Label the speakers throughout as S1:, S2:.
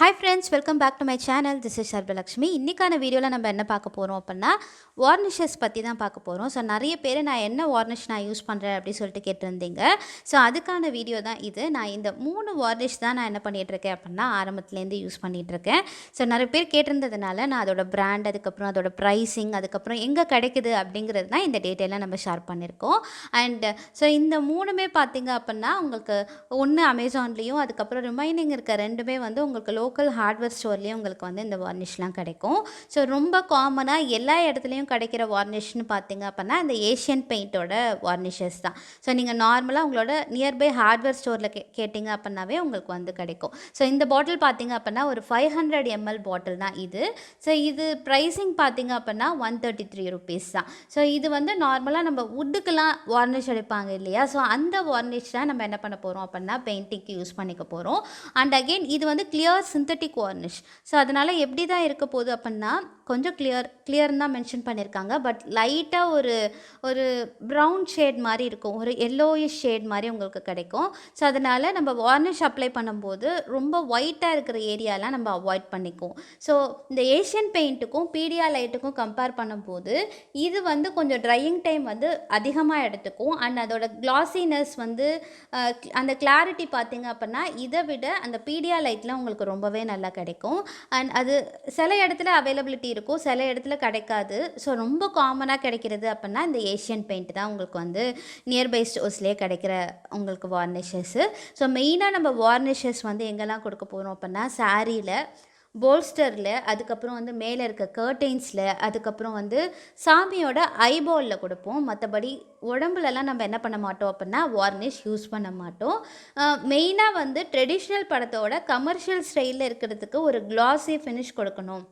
S1: Hi friends, welcome back to my channel. This is Sarbalakshmi. இன்றைக்கான வீடியோவில் நம்ம என்ன பார்க்க போகிறோம் அப்படின்னா, வார்னிஷஸ் பற்றி தான் பார்க்க போகிறோம். ஸோ நிறைய பேர் நான் என்ன வார்னிஷ் நான் யூஸ் பண்ணுறேன் அப்படின்னு சொல்லிட்டு கேட்டிருந்தீங்க. ஸோ அதுக்கான வீடியோ தான் இது. நான் இந்த 3 வார்னிஷ் தான் நான் என்ன பண்ணிகிட்ருக்கேன் அப்படின்னா ஆரம்பத்துலேருந்து யூஸ் பண்ணிகிட்ருக்கேன். ஸோ நிறைய பேர் கேட்டிருந்ததுனால நான் அதோட பிராண்ட், அதுக்கப்புறம் அதோட ப்ரைஸிங், அதுக்கப்புறம் எங்கே கிடைக்குது அப்படிங்கிறது தான் இந்த டீட்டெயிலாக நம்ம ஷேர் பண்ணியிருக்கோம். அண்ட் ஸோ இந்த 3மே பார்த்தீங்க அப்படின்னா உங்களுக்கு ஒன்று அமேசான்லேயும், அதுக்கப்புறம் ரிமைனிங் இருக்க 2மே வந்து உங்களுக்கு லோக்கல் ஹார்ட்வேர் ஸ்டோர்லேயும் உங்களுக்கு வந்து இந்த வார்னிஷ்லாம் கிடைக்கும். ஸோ ரொம்ப காமனாக எல்லா இடத்துலையும் கிடைக்கிற வார்னிஷ்னு பார்த்தீங்க அப்படின்னா இந்த ஏஷியன் பெயிண்டோட வார்னிஷஸ் தான். ஸோ நீங்கள் நார்மலாக உங்களோட நியர்பை ஹார்ட்வேர் ஸ்டோரில் கேட்டிங்க அப்படின்னாவே உங்களுக்கு வந்து கிடைக்கும். ஸோ இந்த பாட்டில் பார்த்தீங்க அப்படின்னா ஒரு 500 ml பாட்டில் தான் இது. ஸோ இது ப்ரைஸிங் பார்த்தீங்க அப்படின்னா 133 rupees தான். ஸோ இது வந்து நார்மலாக நம்ம வுட்டுக்கெலாம் வார்னிஷ் அடிப்பாங்க இல்லையா, ஸோ அந்த வார்னிஷ் தான் நம்ம என்ன பண்ண போகிறோம் அப்படின்னா பெயிண்டிங்க்கு யூஸ் பண்ணிக்க போகிறோம். அண்ட் அகெயின் இது வந்து கிளியர் சிந்தட்டிக் வார்னிஷ். ஸோ அதனால் எப்படி தான் இருக்க போகுது அப்படின்னா கொஞ்சம் கிளியர்னு தான் மென்ஷன் பண்ணியிருக்காங்க. பட் லைட்டாக ஒரு ப்ரௌன் ஷேட் மாதிரி இருக்கும், ஒரு எல்லோயிஷ் ஷேட் மாதிரி உங்களுக்கு கிடைக்கும். ஸோ அதனால் நம்ம வார்னிஷ் அப்ளை பண்ணும்போது ரொம்ப ஒயிட்டாக இருக்கிற ஏரியாலாம் நம்ம அவாய்ட் பண்ணிக்குவோம். ஸோ இந்த ஏஷியன் பெயிண்ட்டுக்கும் பீடியாலைட்டுக்கும் கம்பேர் பண்ணும்போது இது வந்து கொஞ்சம் ட்ரையிங் டைம் வந்து அதிகமாக எடுத்துக்கும். அண்ட் அதோட கிளாசினஸ் வந்து அந்த கிளாரிட்டி பார்த்திங்க அப்படின்னா இதை விட அந்த பீடியாலைட்டில் உங்களுக்கு ரொம்பவே நல்லா கிடைக்கும். அண்ட் அது சில இடத்துல அவைலபிலிட்டி இருக்கும், சில இடத்துல கிடைக்காது. ஸோ ரொம்ப காமனாக கிடைக்கிறது அப்படின்னா இந்த ஏஷியன் பெயிண்ட் தான் உங்களுக்கு வந்து நியர்பை ஸ்டோர்ஸ்லேயே கிடைக்கிற உங்களுக்கு வார்னிஷஸ்ஸு. ஸோ மெயினாக நம்ம வார்னிஷஸ் வந்து எங்கெல்லாம் கொடுக்க போகிறோம் அப்படின்னா சாரியில், போல்ஸ்டரில், அதுக்கப்புறம் வந்து மேலே இருக்க கர்டைன்ஸில், அதுக்கப்புறம் வந்து சாமியோட ஐபாலில் கொடுப்போம். மற்றபடி உடம்புலலாம் நம்ம என்ன பண்ண மாட்டோம் அப்படின்னா வார்னிஷ் யூஸ் பண்ண மாட்டோம். மெயினாக வந்து ட்ரெடிஷ்னல் படத்தோட கமர்ஷியல் ஸ்டைலில் இருக்கிறதுக்கு ஒரு கிளாஸி ஃபினிஷ் கொடுக்கணும்,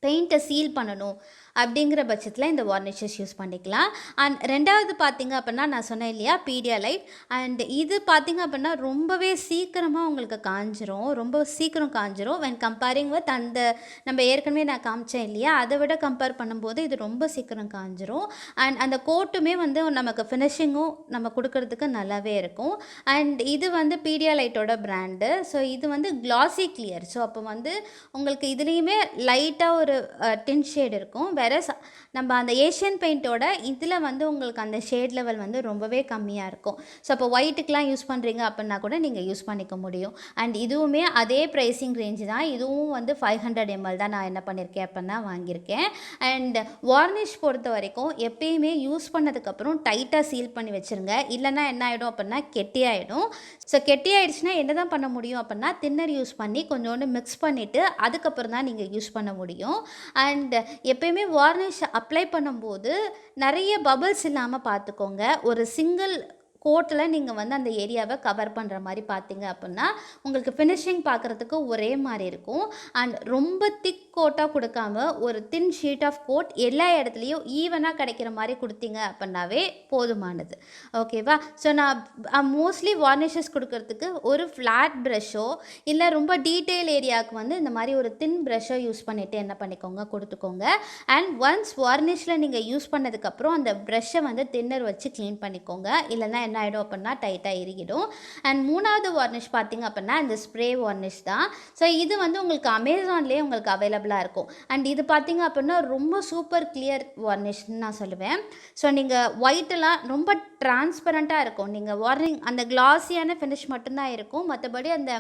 S1: பெயிண்ட்டை சீல் பண்ணணும் அப்படிங்கிற பட்சத்தில் இந்த வார்னிஷஸ் யூஸ் பண்ணிக்கலாம். அண்ட் ரெண்டாவது பார்த்திங்க அப்படின்னா நான் சொன்னேன் இல்லையா பீடியாலைட். அண்ட் இது பார்த்திங்க அப்படின்னா ரொம்பவே சீக்கிரமாக உங்களுக்கு காஞ்சிரும், ரொம்ப சீக்கிரம் காஞ்சிரும். வென் கம்பேரிங் வித் அந்த நம்ம ஏற்கனவே நான் காமிச்சேன் இல்லையா, அதை விட கம்பேர் பண்ணும்போது இது ரொம்ப சீக்கிரம் காஞ்சிரும். அண்ட் அந்த கோட்டுமே வந்து நமக்கு ஃபினிஷிங்கும் நம்ம கொடுக்கறதுக்கு நல்லாவே இருக்கும். அண்ட் இது வந்து பீடியாலைட்டோட பிராண்டு. ஸோ இது வந்து கிளாசி கிளியர். ஸோ அப்போ வந்து உங்களுக்கு இதுலேயுமே லைட்டாக ஒரு டின் ஷேட் இருக்கும். வேறு நம்ம அந்த ஏஷியன் பெயிண்ட்டோட இதில் வந்து உங்களுக்கு அந்த ஷேட் லெவல் வந்து ரொம்பவே கம்மியாக இருக்கும். ஸோ அப்போ ஒயிட்டுக்கெலாம் யூஸ் பண்ணுறீங்க அப்படின்னா கூட நீங்கள் யூஸ் பண்ணிக்க முடியும். அண்ட் இதுவுமே அதே ப்ரைஸிங் ரேஞ்சு தான். இதுவும் வந்து 500 ml தான் நான் என்ன பண்ணியிருக்கேன் அப்படின்னா வாங்கியிருக்கேன். அண்ட் வார்னிஷ் பொறுத்த வரைக்கும் எப்பயுமே யூஸ் பண்ணதுக்கப்புறம் டைட்டாக சீல் பண்ணி வச்சுருங்க. இல்லைனா என்ன ஆகிடும் அப்படின்னா கெட்டியாகிடும். ஸோ கெட்டியாகிடுச்சுன்னா என்ன தான் பண்ண முடியும் அப்படின்னா தின்னர் யூஸ் பண்ணி கொஞ்சோண்டு மிக்ஸ் பண்ணிவிட்டு அதுக்கப்புறம் தான் நீங்கள் யூஸ் பண்ண முடியும். அண்ட் எப்பயுமே வார்னிஷ் அப்ளை பண்ணும்போது நிறைய பபிள்ஸ் இல்லாமல் பார்த்துக்கோங்க. ஒரு சிங்கிள் கோட்டில் நீங்கள் வந்து அந்த ஏரியாவை கவர் பண்ணுற மாதிரி பார்த்தீங்க அப்படின்னா உங்களுக்கு ஃபினிஷிங் பார்க்குறதுக்கு ஒரே மாதிரி இருக்கும். அண்ட் ரொம்ப திக் கோட்டாக கொடுக்காம ஒரு தின் ஷீட் ஆஃப் கோட் எல்லா இடத்துலையும் ஈவனாக கிடைக்கிற மாதிரி கொடுத்தீங்க அப்படின்னாவே போதுமானது. ஓகேவா? ஸோ நான் மோஸ்ட்லி வார்னிஷஸ் கொடுக்கறதுக்கு ஒரு ஃப்ளாட் ப்ரஷ்ஷோ இல்லை ரொம்ப டீட்டெயில் ஏரியாவுக்கு வந்து இந்த மாதிரி ஒரு தின் ப்ரஷ்ஷோ யூஸ் பண்ணிவிட்டு என்ன பண்ணிக்கோங்க கொடுத்துக்கோங்க. அண்ட் ஒன்ஸ் வார்னிஷில் நீங்கள் யூஸ் பண்ணதுக்கப்புறம் அந்த ப்ரஷ்ஷை வந்து தின்னர் வச்சு க்ளீன் பண்ணிக்கோங்க. இல்லைன்னா என்ன ஆகிடும் அப்படின்னா டைட்டாக இறுகிடும். அண்ட் மூணாவது வார்னிஷ் பார்த்திங்க அப்படின்னா இந்த ஸ்ப்ரே வார்னிஷ் தான். ஸோ இது வந்து உங்களுக்கு அமேசான்லேயே உங்களுக்கு அவைலபிளாக இருக்கும். அண்ட் இது பார்த்திங்க அப்படின்னா ரொம்ப சூப்பர் கிளியர் வார்னிஷ்னு நான் சொல்லுவேன். ஸோ நீங்கள் ஒயிட்டெல்லாம் ரொம்ப டிரான்ஸ்பரண்ட்டாக இருக்கும். நீங்கள் வார்னிங் அந்த கிளாஸியான ஃபினிஷ் மட்டும்தான் இருக்கும், மற்றபடி அந்த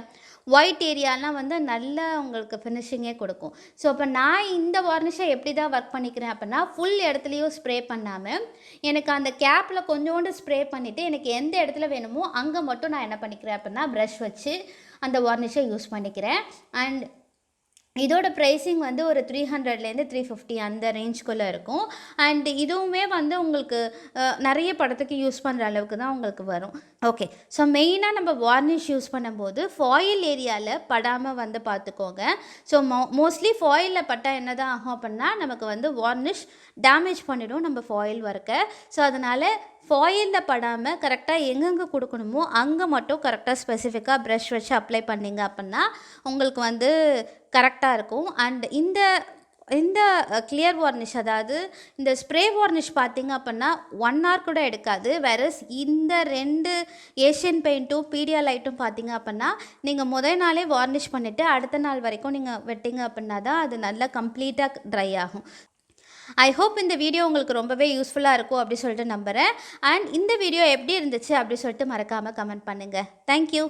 S1: ஒயிட் ஏரியாலாம் வந்து நல்ல உங்களுக்கு ஃபினிஷிங்கே கொடுக்கும். ஸோ இப்போ நான் இந்த வார்னிஷை எப்படி தான் ஒர்க் பண்ணிக்கிறேன் அப்படின்னா ஃபுல் இடத்துலையும் ஸ்ப்ரே பண்ணாமல் எனக்கு அந்த கேப்பில் கொஞ்சோண்டு ஸ்ப்ரே பண்ணிவிட்டு எனக்கு எந்த இடத்துல வேணுமோ அங்கே மட்டும் நான் என்ன பண்ணிக்கிறேன் அப்படின்னா ப்ரஷ் வச்சு அந்த வார்னிஷை யூஸ் பண்ணிக்கிறேன். அண்ட் இதோட ப்ரைஸிங் வந்து ஒரு 300லேருந்து 350 அந்த ரேஞ்சுக்குள்ளே இருக்கும். அண்ட் இதுவுமே வந்து உங்களுக்கு நிறைய படத்துக்கு யூஸ் பண்ணுற அளவுக்கு தான் உங்களுக்கு வரும். ஓகே, ஸோ மெயினாக நம்ம வார்னிஷ் யூஸ் பண்ணும்போது ஃபாயில் ஏரியாவில் படாமல் வந்து பார்த்துக்கோங்க. ஸோ மோஸ்ட்லி ஃபாயிலில் பட்டால் என்ன தான் ஆகும் அப்படின்னா நமக்கு வந்து வார்னிஷ் டேமேஜ் பண்ணிவிடும் நம்ம ஃபாயில் ஒர்க்கை. ஸோ அதனால் ஃபாயிலில் படாமல் கரெக்டாக எங்கெங்கே கொடுக்கணுமோ அங்கே மட்டும் கரெக்டாக ஸ்பெசிஃபிக்காக ப்ரஷ் வச்சு அப்ளை பண்ணிங்க அப்படின்னா உங்களுக்கு வந்து கரெக்டாக இருக்கும். அண்ட் இந்த இந்த கிளியர் வார்னிஷ் அதாவது இந்த ஸ்ப்ரே வார்னிஷ் பார்த்தீங்க அப்படின்னா 1 hour கூட எடுக்காது. வேறஸ் இந்த 2 ஏஷியன் பெயிண்ட்டும் பீடியாலைட்டும் பார்த்தீங்க அப்படின்னா நீங்கள் முதல் நாளே வார்னிஷ் பண்ணிவிட்டு அடுத்த நாள் வரைக்கும் நீங்கள் வெட்டிங்க அப்படின்னா தான் அது நல்லா கம்ப்ளீட்டாக ட்ரை ஆகும். ஐ ஹோப் இந்த வீடியோ உங்களுக்கு ரொம்பவே யூஸ்ஃபுல்லாக இருக்கும் அப்படி சொல்லிட்டு நம்புகிறேன். அண்ட் இந்த வீடியோ எப்படி இருந்துச்சு அப்படி சொல்லிட்டு மறக்காமல் கமெண்ட் பண்ணுங்கள். தேங்க்யூ.